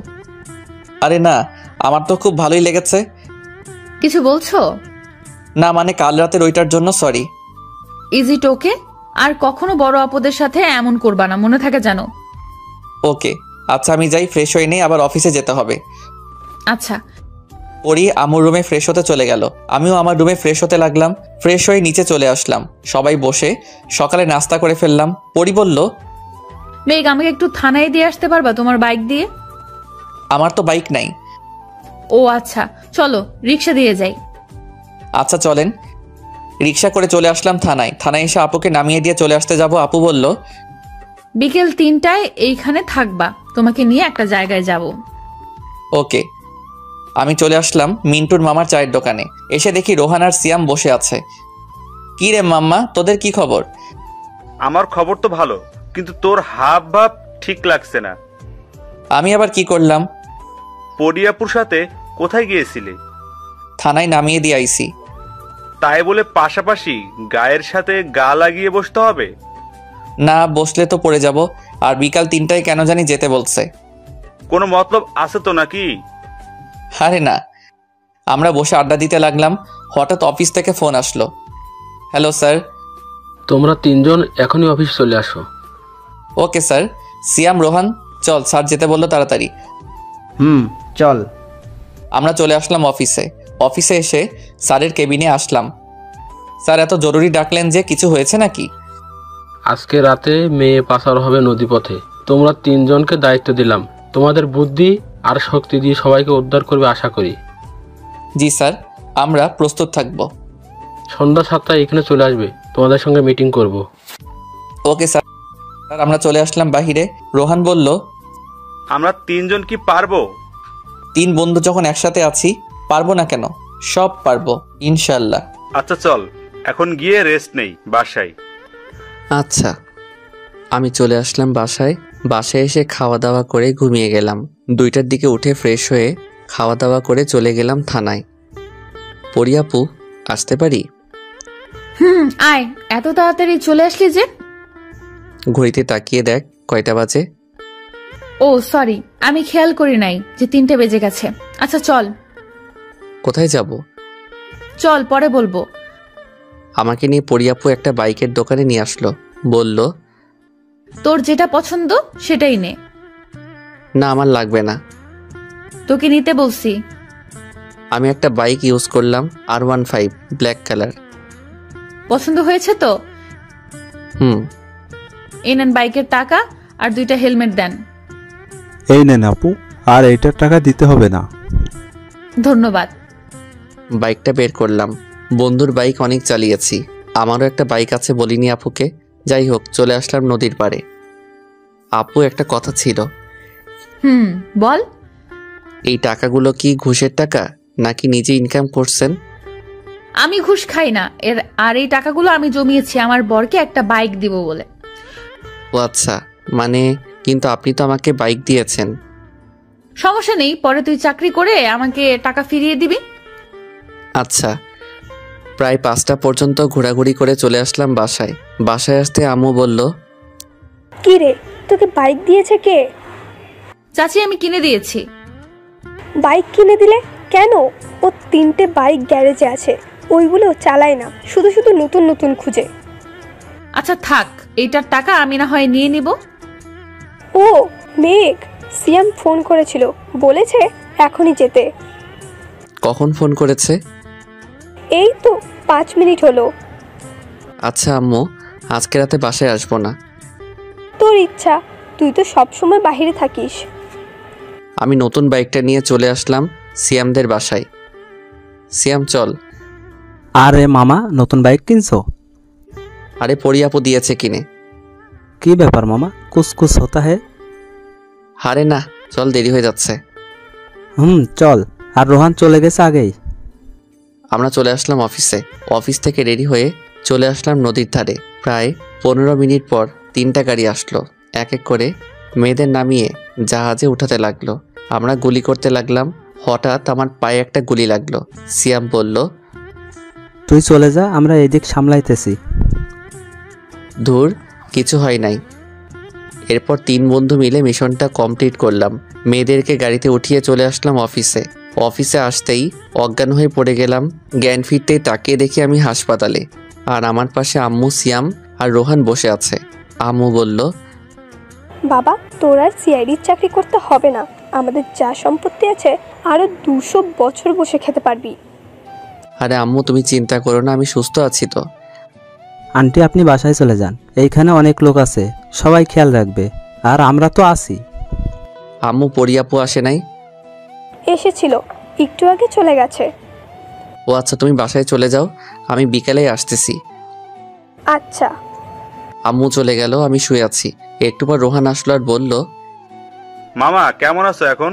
আরে না, আমার তো খুব ভালোই লেগেছে। কিছু বলছো? না মানে কাল রাতের ওইটার জন্য সরি। ইজ ইট ওকে? আর কখনো বড় আপদের সাথে এমন করবা না, মনে থাকে জানো। ওকে আচ্ছা, আমি যাই, ফ্রেশ হয়ে নেই, আবার অফিসে যেতে হবে। আচ্ছা। পরি আমার রুমে ফ্রেশ হতে চলে গেল। আমিও আমার রুমে ফ্রেশ হতে লাগলাম। ফ্রেশ হয়ে নিচে চলে আসলাম। সবাই বসে সকালে নাস্তা করে ফেললাম। পরি বলল, মেঘ, আমাকে একটু থানায় দিয়ে আসতে পারবা তোমার বাইক দিয়ে? আমার তো বাইক নাই। ও আচ্ছা, চলো রিক্সা দিয়ে যাই। আচ্ছা চলেন। রিক্সা করে চলে আসলাম থানায়। থানায় এসে আপুকে নামিয়ে দিয়ে চলে আসতে যাব। আপু বলল, বিকেল 3টায় এইখানে থাকবা, তোমাকে নিয়ে একটা জায়গায় যাব। ওকে। আমি চলে আসলাম মিন্টুর মামার চায়ের দোকানে। এসে দেখি রোহান আর সিয়াম বসে আছে। কি রে মাম্মা, তোদের কি খবর? আমার খবর তো ভালো, কিন্তু তোর হাব ভাব ঠিক লাগছে না। আমি আবার কি করলাম? পরিয়াপুর সাথে কোথায় গিয়েছিলে? থানায় নামিয়ে দিয়ে আইছি। তাই বলে পাশাপাশি গায়ের সাথে গা লাগিয়ে বসতে হবে? না, বসলে তো পড়ে যাব। আর বিকাল 3টায় কেন জানি যেতে বলছে। কোনো মতলব আছে তো নাকি? আরে না, আমরা বসে আড্ডা দিতে লাগলাম। হঠাৎ অফিস থেকে ফোন আসলো। Hello sir. তোমরা 3জন এখনই অফিস চলে আসো। Okay sir. সিয়াম, রোহান, চল, স্যার যেতে বললো, তাড়াতাড়ি। চল। আমরা চলে আসলাম অফিসে। অফিসে এসে স্যারের কেবিনে আসলাম। স্যার এত জরুরি ডাকলেন যে, কিছু হয়েছে নাকি? আজকে রাতে মেয়ে পাচার হবে নদীপথে। তোমরা 3জনকে দায়িত্ব দিলাম। তোমাদের বুদ্ধি আর শক্তি দিয়ে সবাইকে উদ্ধার করবে আশা করি। জি স্যার, আমরা প্রস্তুত থাকব। সন্ধ্যা 7টায় এখানে চলে আসবে, তোমাদের সঙ্গে মিটিং করব। Okay sir. আমরা চলে আসলাম বাহিরে। রোহান বলল, আমরা 3জন কি পারবো? 3 বন্ধু যখন একসাথে আছি, পারবো না কেন? সব পারবো ইনশাল্লাহ। আচ্ছা চল, এখন গিয়ে রেস্ট নেই বাসায়। আচ্ছা। আমি চলে আসলাম বাসায়। বাসায় এসে খাওয়া দাওয়া করে ঘুমিয়ে গেলাম। 2টার দিকে উঠে ফ্রেশ হয়ে খাওয়া দাওয়া করে চলে গেলাম থানায়। পরিয়াপু, আসতে পারি? আয়। এত তাড়াতাড়ি চলে আসলি যে? ঘড়িতে তাকিয়ে দেখ কয়টা বাজে। ও সরি, আমি খেয়াল করি নাই যে 3টে বেজে গেছে। আচ্ছা চল। কোথায় যাব? চল, পরে বলবো। আমাকে নিয়ে পরিয়াপু একটা বাইকের দোকানে নিয়ে আসলো। বলল, তোর যেটা পছন্দ সেটাই নে। না আমার লাগবে না। তোকে নিতে বলছি। আমি একটা বাইক ইউজ করলাম, R15 ব্ল্যাক কালার। পছন্দ হয়েছে তো? এই নেন বাইকের টাকা আর 2টা হেলমেট দেন। এই নেন আপু, আর এইটার টাকা দিতে হবে না। ধন্যবাদ। বাইকটা বের করলাম। বন্ধুর বাইক অনেক চালিয়েছি, আমারও একটা বাইক আছে বলিনি আপুকে। যাই হোক, চলে আসলাম নদীর পাড়ে। আপু, একটা কথা ছিল। বল। এই টাকাগুলো কি ঘুষের টাকা নাকি নিজে ইনকাম করছেন? আমি ঘুষ খাই না। আর এই টাকাগুলো আমি জমিয়েছি আমার বরকে একটা বাইক দিব বলে। ও আচ্ছা, মানে কিন্তু আপনি তো আমাকে বাইক দিয়েছেন। সমস্যা নেই, পরে তুই চাকরি করে আমাকে টাকা ফিরিয়ে দিবি। আচ্ছা। প্রায় 5টা পর্যন্ত ঘোরাঘুরি করে চলে আসলাম বাসায়। বাসায় আসতে আম্মু বলল, কি রে, তোকে বাইক দিয়েছে কে? চাচি, আমি কিনে দিয়েছি। বাইক কিনে দিলে কেন? ও 3টে বাইক গ্যারেজে আছে, ওইগুলো চালায় না, শুধু শুধু নতুন নতুন খুঁজে। আচ্ছা থাক, এইটার টাকা আমি না হয় নিয়ে নিব। ও মেঘ, সিয়াম ফোন করেছিল, বলেছে এখনই যেতে। কখন ফোন করেছে? এই তো 5 মিনিট হলো। আচ্ছা আম্মু, আজকে রাতে বাসায় আসবো না। তোর ইচ্ছা, তুই তো সব সময় বাইরে থাকিস। আমি নতুন বাইকটা নিয়ে চলে আসলাম সিয়ামদের বাসায়। সিয়াম চল। আরে মামা, নতুন বাইক কিনছো? আরে পরিয়াপু দিয়েছে কিনে। কি ব্যাপার মামা, কুছ হতা হে? আরে না, চল, দেরি হয়ে যাচ্ছে। চল। আর রোহান চলে গেছে আগেই। আমরা চলে আসলাম অফিসে। অফিস থেকে রেডি হয়ে চলে আসলাম নদীর ধারে। প্রায় 15 মিনিট পর 3টা গাড়ি আসলো। এক এক করে মেয়েদের নামিয়ে জাহাজে উঠাতে লাগলো। আমরা গুলি করতে লাগলাম। হঠাৎ আমার পায়ে একটা গুলি লাগলো। সিয়াম বলল, তুই চলে যা, আমরা এদিক সামলাইতেছি। ধুর, কিছু হয় নাই। এরপর 3 বন্ধু মিলে মিশনটা কমপ্লিট করলাম। মেয়েদেরকে গাড়িতে উঠিয়ে চলে আসলাম অফিসে। অফিসে আসতেই অজ্ঞান হয়ে পড়ে গেলাম। জ্ঞান ফিরতেই তাকিয়ে দেখি আমি হাসপাতালে, আর আমার পাশে আম্মু, সিয়াম আর রোহান বসে আছে। আম্মু বলল, বাবা, তোর আর সিআইডির চাকরি করতে হবে না। আমাদের যা সম্পত্তি আছে আরো 200 বছর বসে খেতে পারবি। আরে আম্মু, তুমি চিন্তা করো না, আমি সুস্থ আছি তো। আন্টি, আপনি বাসায় চলে যান, এইখানে অনেক লোক আছে, সবাই খেয়াল রাখবে, আর আমরা তো আছি। আম্মু, পরিয়াপু আসে নাই? এসেছিল, একটু আগে চলে গেছে। ও আচ্ছা, তুমি বাসায় চলে যাও, আমি বিকালেই আসতেছি। আচ্ছা। আম্মু চলে গেল, আমি শুয়ে আছি। একটু পর রোহান আসলো আর বলল, মামা কেমন আছো এখন?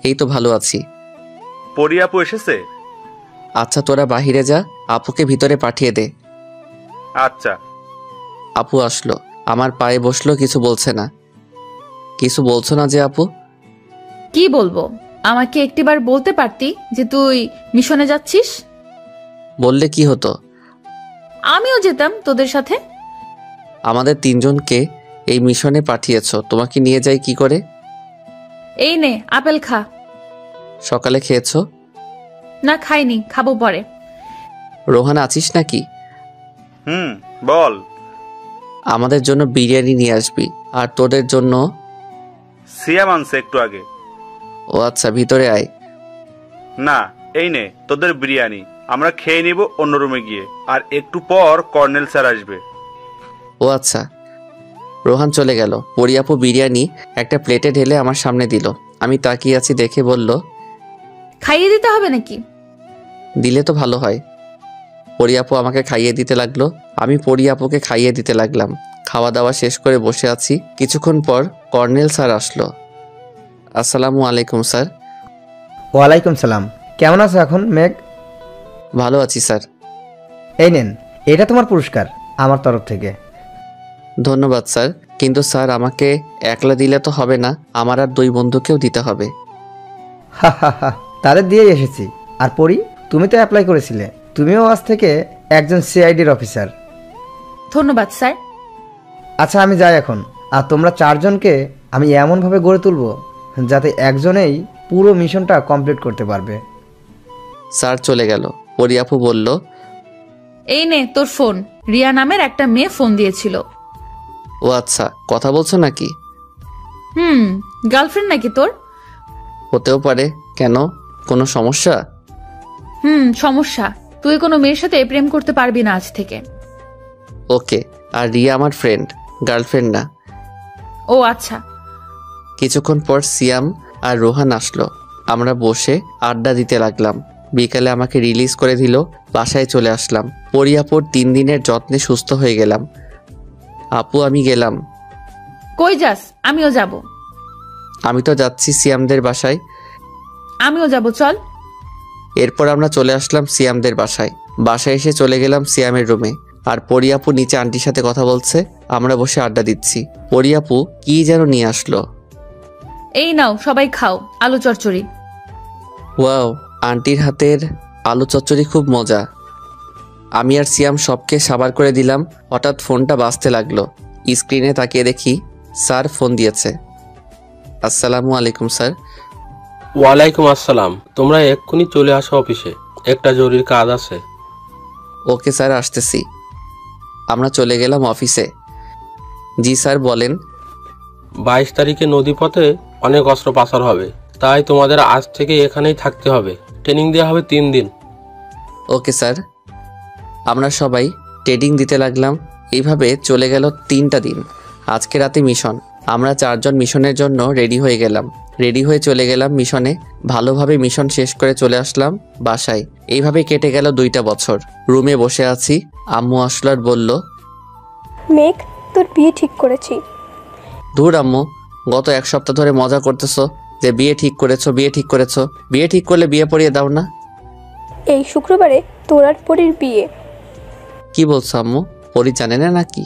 এই তো ভালো আছি। পরিয়াপু এসেছে? আচ্ছা, তোরা বাহিরে যা, আপুকে ভিতরে পাঠিয়ে দে। আচ্ছা। আপু আসলো, আমার পায়ে বসলো, কিছু বলছে না। কিছু বলছো না যে আপু? কি বলবো? আমাকে একটিবার বলতে পারতি যে তুই মিশনে যাচ্ছিস। বললে কি হতো? আমিও যেতাম তোদের সাথে। আমাদের 3 জনকে এই মিশনে পাঠিয়েছো, তোমাকে নিয়ে যাই কি করে? এই নে, আপেল খা। সকালে খেয়েছো? না, খাইনি, খাবো পরে। রোহান আছিস নাকি? বল। আমাদের জন্য বিরিয়ানি নিয়ে আসবি, আর তোদের জন্য সিয়াম আনছে একটু আগে। ও আচ্ছা, ভিতরে আয়। না, এই নে তোদের বিরিয়ানি, আমরা খেয়ে নিব অন্য রুমে গিয়ে, আর একটু পর কর্নেল স্যার আসবে। ও আচ্ছা। রোহান চলে গেল। পরিয়াপু বিরিয়ানি একটা প্লেটে ঢেলে আমার সামনে দিল। আমি তাকিয়ে আছি দেখে বলল, খাইয়ে দিতে হবে নাকি? দিলে তো ভালো হয়। পরিয়াপু আমাকে খাইয়ে দিতে লাগলো, আমি পরিয়াপুকে খাইয়ে দিতে লাগলাম। খাওয়া দাওয়া শেষ করে বসে আছি। কিছুক্ষণ পর কর্নেল স্যার আসলো। আসসালামু আলাইকুম স্যার। ওয়ালাইকুম সালাম। কেমন আছো এখন মেঘ? ভালো আছি স্যার। এই নেন, এটা তোমার পুরস্কার আমার তরফ থেকে। ধন্যবাদ স্যার, কিন্তু স্যার আমাকে একলা দিলে তো হবে না, আমার আর 2 বন্ধুকেও দিতে হবে। হা হা হা, তাদের দিয়েই এসেছি। আর পরি, তুমি তো অ্যাপ্লাই করেছিলে, তুমিও আজ থেকে একজন সিআইডির অফিসার। ধন্যবাদ স্যার। আচ্ছা, আমি যাই এখন। আর তোমরা 4 জনকে আমি এমনভাবে গড়ে তুলবো যাতে একজনেই পুরো মিশনটা কমপ্লিট করতে পারবে। স্যার চলে গেল। পরিয়াপু বলল, এই নে তোর ফোন। রিয়া নামের একটা মেয়ে ফোন দিয়েছিল। ও আচ্ছা, কথা বলছো নাকি? গার্লফ্রেন্ড নাকি তোর? হতেও পারে, কেন? কোনো সমস্যা? সমস্যা। তুই কোনো মেয়ের সাথে প্রেম করতে পারবি না আজ থেকে। ওকে। আর রিয়া আমার ফ্রেন্ড, গার্লফ্রেন্ড না। ও আচ্ছা। কিছুক্ষণ পর সিয়াম আর রোহান আসলো। আমরা বসে আড্ডা দিতে লাগলাম। বিকালে আমাকে রিলিজ করে দিল। বাসায় চলে আসলাম। পরিয়াপুর 3 দিনের যত্নে সুস্থ হয়ে গেলাম। আপু, আমি গেলাম। কই যাস? আমিও যাব। আমি তো যাচ্ছি সিয়ামদের বাসায়। আমিও যাব, চল। এরপর আমরা চলে আসলাম সিয়ামদের বাসায়। বাসায় এসে চলে গেলাম সিয়ামের রুমে। আর পরিয়াপু নিচে আন্টির সাথে কথা বলছে, আমরা বসে আড্ডা দিচ্ছি। পরিয়াপু কি যেন নিয়ে আসলো। এই নাও, সবাই খাও, আলু চচ্চড়ি। ওয়াও, আন্টির হাতের আলু চচ্চড়ি খুব মজা। আমি আর সিয়াম সবকে সাবার করে দিলাম। হঠাৎ ফোনটা বাজতে লাগলো। স্ক্রিনে তাকিয়ে দেখি স্যার ফোন দিয়েছে। আসসালামু আলাইকুম স্যার। ওয়ালাইকুম আসসালাম। তোমরা এক্ষুনি চলে আসো অফিসে, একটা জরুরি কাজ আছে। ওকে স্যার, আসতেছি। আমরা চলে গেলাম অফিসে। জি স্যার, বলেন। 22 তারিখে নদীপথে অনেক অস্ত্র পাচার হবে, তাই তোমাদের আজ থেকে এখানেই থাকতে হবে। ট্রেনিং দেওয়া হবে 3 দিন। Okay sir. আমরা সবাই ট্রেনিং দিতে লাগলাম। এইভাবে চলে গেল 3টা দিন। আজকে রাতে মিশন। আমরা 4 জন মিশনের জন্য রেডি হয়ে গেলাম। রেডি হয়ে চলে গেলাম মিশনে। ভালোভাবে মিশন শেষ করে চলে আসলাম বাসায়। এইভাবে কেটে গেল 2টা বছর। রুমে বসে আছি। আম্মু আসলো আর বলল, মেঘ, তোর বিয়ে ঠিক করেছি। ধুর আম্মু, গত 1 সপ্তাহ ধরে মজা করতেছো যে বিয়ে ঠিক করেছো, বিয়ে ঠিক করেছো। বিয়ে ঠিক করলে বিয়ে পড়িয়ে দাও না। এই শুক্রবারে তোর আর পরীর বিয়ে। কি বলছো আম্মু? পরি জানে না নাকি?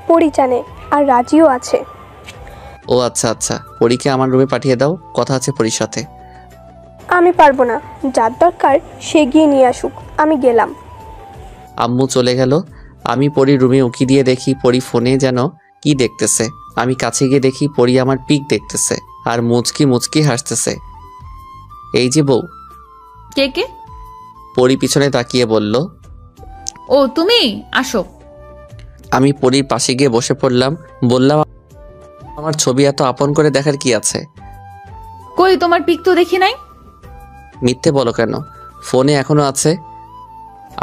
পরী জানে, আর রাজিও আছে। ও আচ্ছা আচ্ছা, পরীকে আমার রুমে পাঠিয়ে দাও, কথা আছে পরীর সাথে। আমি পারবো না, যার দরকার সে গিয়ে নিয়ে আসুক, আমি গেলাম। আম্মু চলে গেল। আমি পরীর রুমে উকি দিয়ে দেখি পরী ফোনে যেন কি দেখতেছে। আমি কাছে গিয়ে দেখি পরী আমার পিক দেখতেছে আর মুচকি মুচকি হাসতেছে। এই যে বউ। কে কে? পরী পিছনে তাকিয়ে বলল, ও তুমি, আসো। আমি পরীর পাশে গিয়ে বসে পড়লাম। বললাম, আমার ছবি এত আপন করে দেখার কি আছে? কই তোমার পিক তো দেখি নাই। মিথ্যে বলো কেন? ফোনে এখনো আছে।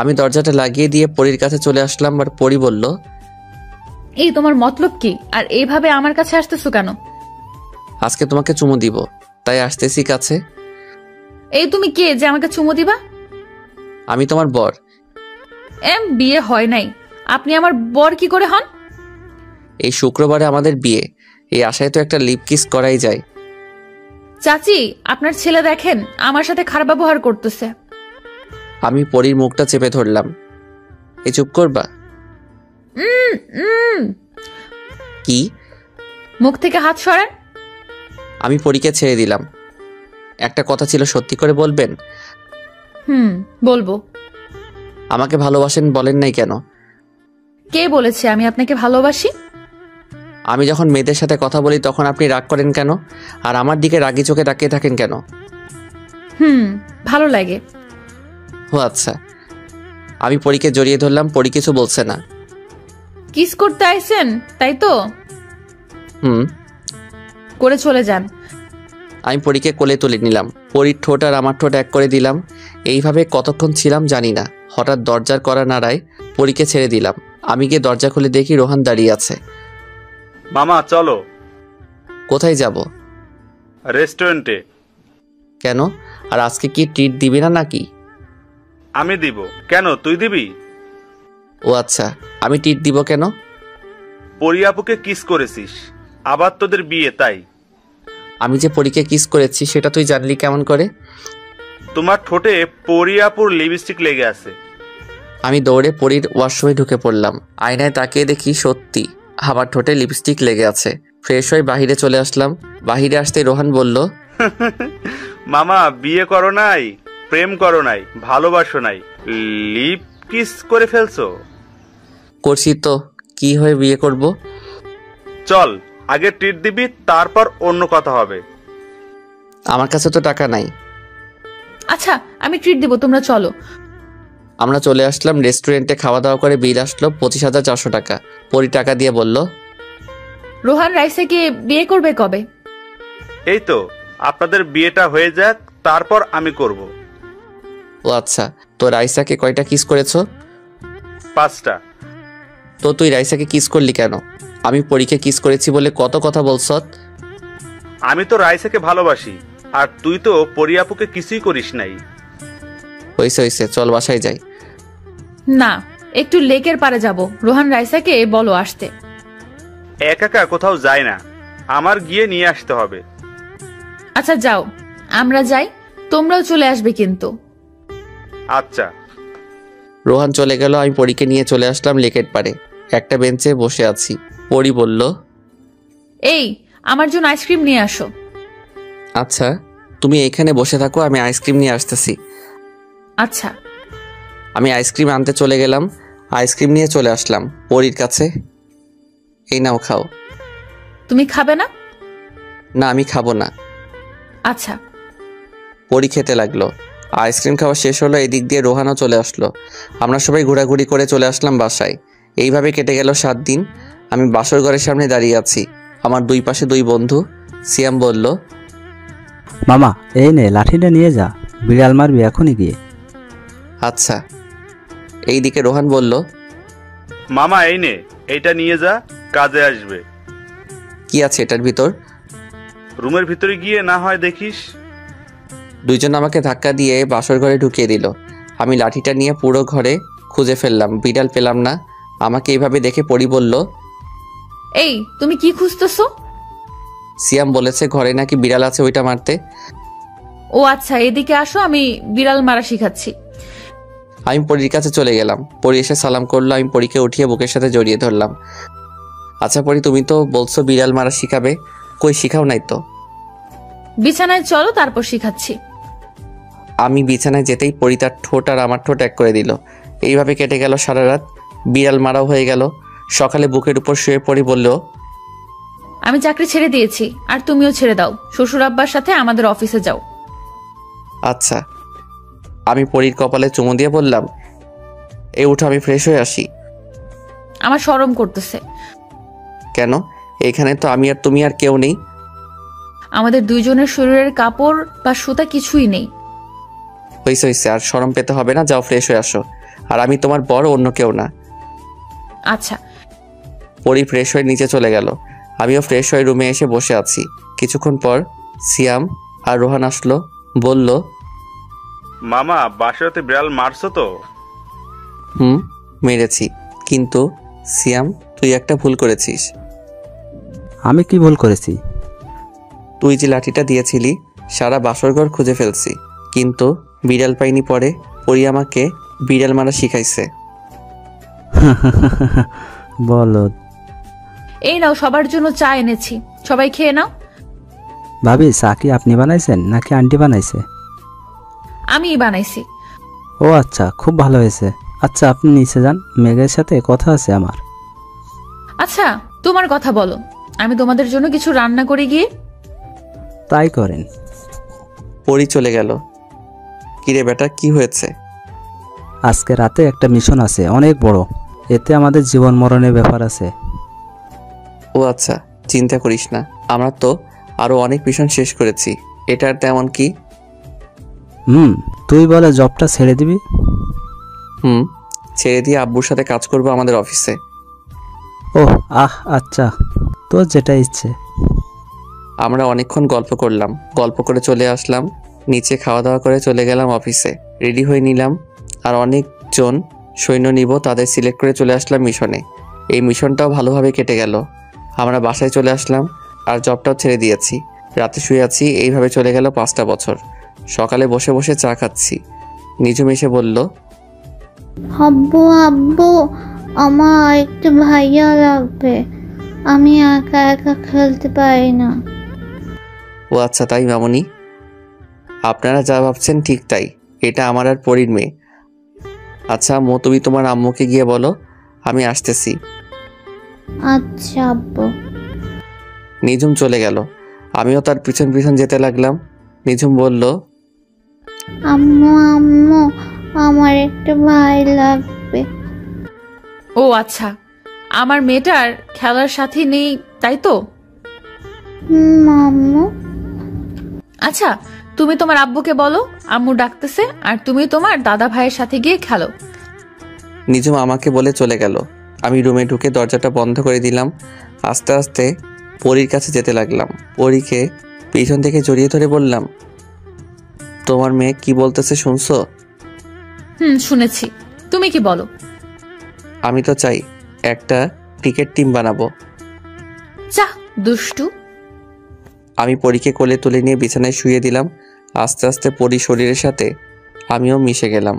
আমি দরজাটা লাগিয়ে দিয়ে পরীর কাছে চলে আসলাম আর পরী বলল, এই তোমার মতলব কি? আর এইভাবে আমার কাছে আসতেছো কেন? আজকে তোমাকে চুমু দিব, তাই আসতেছি কাছে। এই তুমি কে যে আমাকে চুমু দিবা? আমি তোমার বর। বিয়ে হয় নাই, আপনি আমার বর কি করে হন? এই শুক্রবারে আমাদের বিয়ে, এই আশায় তো একটা লিপ কিস করাই যায়। চাচি, আপনার ছেলে দেখেন আমার সাথে খারাপ ব্যবহার করতেছে। আমি পরীর মুখটা চেপে ধরলাম। এই চুপ করবা? কি? মুখ থেকে হাত সরান। আমি পরীকে ছেড়ে দিলাম। একটা কথা ছিল, সত্যি করে বলবেন? বলবো। আমাকে ভালোবাসেন বলেন নাই কেন? কে বলেছে আমি আপনাকে ভালোবাসি? আমি যখন মেয়েদের সাথে কথা বলি তখন আপনি রাগ করেন কেন? আর আমার দিকে রাগি চোখে তাকিয়ে থাকেন কেন? ভালো লাগে। ও আচ্ছা। আমি পরীকে জড়িয়ে ধরলাম। পরী কিছু বলছে না। কিস করতে আইছেন তাই তো? করে চলে যান। আমি পরীকে কোলে তুলে নিলাম। পরীর ঠোঁট আর আমার ঠোঁট এক করে দিলাম। এইভাবে কতক্ষণ ছিলাম জানি না। হঠাৎ দরজার কড়া নাড়ায়, পরীকে ছেড়ে দিলাম। আমি গিয়ে দরজা খুলে দেখি রোহান দাঁড়িয়ে আছে। মামা চলো। কোথায় যাব? রেস্টুরেন্টে। কেন? আর আজকে কি ট্রিট দিবি না নাকি? আমি দিব। কেন, তুই দিবি? ও আচ্ছা, আমি ট্রিট দিব কেন? পরি আপুকে কিস করেছিস, আবার তোদের বিয়ে, তাই। আমি যে পরীকে কিস করেছি সেটা তুই জানলি কেমন করে? তোমার ঠোঁটে পরি আপুর লিপস্টিক লেগে আছে। আমি দৌড়ে পরীর ওয়াশরুমে ঢুকে পড়লাম। আয়নায় তাকিয়ে দেখি সত্যি আমার ঠোঁটে লিপস্টিক লেগে আছে। ফ্রেশ হয়ে বাহিরে চলে আসলাম। বাহিরে আসতে রোহান বলল, মামা বিয়ে করো নাই, প্রেম করো নাই, ভালোবাসো নাই, লিপ কিস করে ফেলছো। করছি তো, কি হয়ে বিয়ে করব? চল, আগে ট্রিট দিবি, তারপর অন্য কথা হবে। আমার কাছে তো টাকা নাই। আচ্ছা, আমি ট্রিট দেব, তোমরা চলো। আমরা চলে আসলাম রেস্টুরেন্টে। খাওয়া দাওয়া করে বিল আসলো 25,400 টাকা। পরি টাকা দিয়ে বলল, রোহান রাইসাকে বিয়ে করবে কবে? এই তো, আপনাদের বিয়েটা হয়ে যাক, তারপর আমি করব। ও আচ্ছা, তো রাইসাকে কয়টা কিস করেছো? 5টা। তো তুই রাইসাকে কিস করলি কেন? আমি পরীকে কিস করেছি বলে কত কথা বলছ। আমি তো রাইসাকে ভালোবাসি, আর তুই তো পরি আপুকে কিছুই করিস নাই। হইছে হইছে, চল বাসায় যাই। না, একটু লেকের পারে যাব। রোহান রাইসাকে বলো আসতে। একা কোথাও যায় না, আমার গিয়ে নিয়ে আসতে হবে। আচ্ছা যাও, আমরা যাই, তোমরাও চলে আসবে কিন্তু। আচ্ছা। রোহান চলে গেল। আমি পরীকে নিয়ে চলে আসলাম লেকের পারে। একটা বেঞ্চে বসে আছি। পরি বলল, এই আমার জন্য আইসক্রিম নিয়ে আসো। আচ্ছা, তুমি এখানে বসে থাকো, আমি আইসক্রিম নিয়ে আসতেছি। আচ্ছা। আমি আইসক্রিম আনতে চলে গেলাম। আইসক্রিম নিয়ে চলে আসলাম পরীর কাছে। এই নাও, খাও। তুমি খাবে না? না, আমি খাবো না। আচ্ছা। পরী খেতে লাগলো। আইসক্রিম খাওয়া শেষ হলো। এদিক দিয়ে রোহানও চলে আসলো। আমরা সবাই ঘোরাঘুরি করে চলে আসলাম বাসায়। এইভাবে কেটে গেল 7 দিন। আমি বাসর ঘরের সামনে দাঁড়িয়ে আছি। আমার দুই পাশে 2 বন্ধু। সিয়াম বলল, মামা এই নে লাঠিটা নিয়ে যা, বিড়াল মারবি এখনই গিয়ে। আচ্ছা। এইদিকে রোহান বলল, মামা এই নে, এইটা নিয়ে যা, কাজে আসবে। কি আছে এটার ভিতর? রুমের ভিতরে গিয়ে না হয় দেখিস। দুইজন আমাকে ধাক্কা দিয়ে বাসর ঘরে ঢুকিয়ে দিল। আমি লাঠিটা নিয়ে পুরো ঘরে খুঁজে ফেললাম, বিড়াল পেলাম না। আমাকে এইভাবে দেখে পরি বলল, এই তুমি কি খুঁজতেছো? সিয়াম বলেছে ঘরে নাকি বিড়াল আছে, ওইটা মারতে। ও ও আচ্ছা, এদিকে আসো, আমি বিড়াল মারা শিখাচ্ছি। আমি পরীর কাছে চলে গেলাম। পরী এসে সালাম করলো। আমি পরীকে উঠিয়ে বুকের সাথে জড়িয়ে ধরলাম। আচ্ছা পরী, তুমি তো বলছো বিড়াল মারা শিখাবে, কই শিখাও নাই তো? বিছানায় চলো, তারপর শিখাচ্ছি। আমি বিছানায় যেতেই পরী তার ঠোঁট আর আমার ঠোঁট এক করে দিল। এইভাবে কেটে গেল সারা রাত। বিড়াল মারাও হয়ে গেল। সকালে বুকের উপর শুয়ে পড়ি বলল, আমি চাকরি ছেড়ে দিয়েছি, আর তুমিও ছেড়ে দাও। শ্বশুর আব্বার সাথে আমাদের অফিসে যাও। আচ্ছা। আমি পরীর কপালে চুমু দিয়ে বললাম, এই উঠো, আমি ফ্রেশ হয়ে আসি। আমার শরম করতেছে। কেন? এখানে তো আমি আর তুমি আর কেউ নেই। আমাদের দুইজনের শরীরের কাপড় বা সুতা কিছুই নেই। হইছে হইছে, আর শরম পেতে হবে না, যাও ফ্রেশ হয়ে আসো। আর আমি তোমার বড়, অন্য কেউ না। আচ্ছা। পরী ফ্রেশ হয়ে নিচে চলে গেল। আমিও ফ্রেশ হয়ে রুমে এসে বসে আছি। কিছুক্ষণ পর সিয়াম আর রোহান আসলো। বলল, মামা বাসাতে বিড়াল মারছো তো? মেরেছি, কিন্তু সিয়াম তুই একটা ভুল করেছিস। আমি কি ভুল করেছি? তুই যে লাঠিটা দিয়েছিলি, সারা বাসরঘর খুঁজে ফেলছি, কিন্তু বিড়াল পাইনি। পরে পরী আমাকে বিড়াল মারা শিখাইছে। বলো। এই নাও, সবার জন্য চা এনেছি, সবাই খেয়ে নাও। ভাবি, চা কি আপনি বানাইছেন নাকি আন্টি বানাইছে? আমিই বানাইছি। ও আচ্ছা, খুব ভালো হয়েছে। আচ্ছা আপনি নিচে যান, মেঘের সাথে কথা আছে আমার। আচ্ছা তোমার কথা বলো, আমি তোমাদের জন্য কিছু রান্না করে গিয়ে। তাই করেন। পরী চলে গেল। কিরে বেটা, কি হয়েছে? আজকে রাতে একটা মিশন আছে, অনেক বড়। এতে আমাদের জীবন মরণের ব্যাপার আছে। ও আচ্ছা, চিন্তা করিস না, আমরা তো আরো অনেক মিশন শেষ করেছি। এটার তেমন কি? তুই বলে জবটা ছেড়ে দিবি? ছেড়ে দিয়ে আব্বুর সাথে কাজ করব আমাদের অফিসে। ওহ আচ্ছা, তোর যেটা ইচ্ছে। আমরা অনেকক্ষণ গল্প করলাম, গল্প করে চলে আসলাম নিচে। খাওয়া দাওয়া করে চলে গেলাম অফিসে। রেডি হয়ে নিলাম, আর অনেকজন সৈন্য নিব, তাদের সিলেক্ট করে চলে আসলাম মিশনে। এই মিশনটাও ভালোভাবে কেটে গেল। আমরা বাসায় চলে আসলাম, আর জবটাও ছেড়ে দিয়েছি। রাতে শুয়ে আছি। এইভাবে চলে গেল 5টা বছর। সকালে বসে বসে চা খাচ্ছি। নিজুম এসে বলল, আব্বু আব্বু, আমার একটু ভাইয়া লাগবে, আমি একা একা খেলতে পারি না। ও আচ্ছা তাই মামুনি, আপনারা যা ভাবছেন ঠিক তাই। এটা আমার আর পরীর মেয়ে। আচ্ছা আম্মু, তুমি তোমার আম্মুকে গিয়ে বলো আমি আসতেছি। আচ্ছা আব্বু। নিজুম চলে গেল। আমিও তার পিছন পিছন যেতে লাগলাম। নিজুম বলল, আম্মু আম্মু, আমার একটা ভাই লাগবে। ও আচ্ছা, আমার মেয়েটার খেলার সাথী নেই তাই তো? আম্মু। আচ্ছা, তুমি তোমার আব্বুকে বলো আম্মু ডাকতেছে, আর তুমি তোমার দাদা ভাইয়ের সাথে গিয়ে খেলো। নিজুম আমাকে বলে চলে গেল। আমি রুমে ঢুকে দরজাটা বন্ধ করে দিলাম। আস্তে আস্তে পরীর কাছে যেতে লাগলাম। পরীকে পিছন থেকে জড়িয়ে ধরে বললাম, তোমার মেয়ে কি বলতেছে শুনছো? শুনেছি। তুমি কি বলো? আমি তো চাই একটা ক্রিকেট টিম বানাবো। যা দুষ্টু। আমি পরীকে কোলে তুলে নিয়ে বিছানায় শুয়ে দিলাম। আস্তে আস্তে পরী শরীরের সাথে আমিও মিশে গেলাম।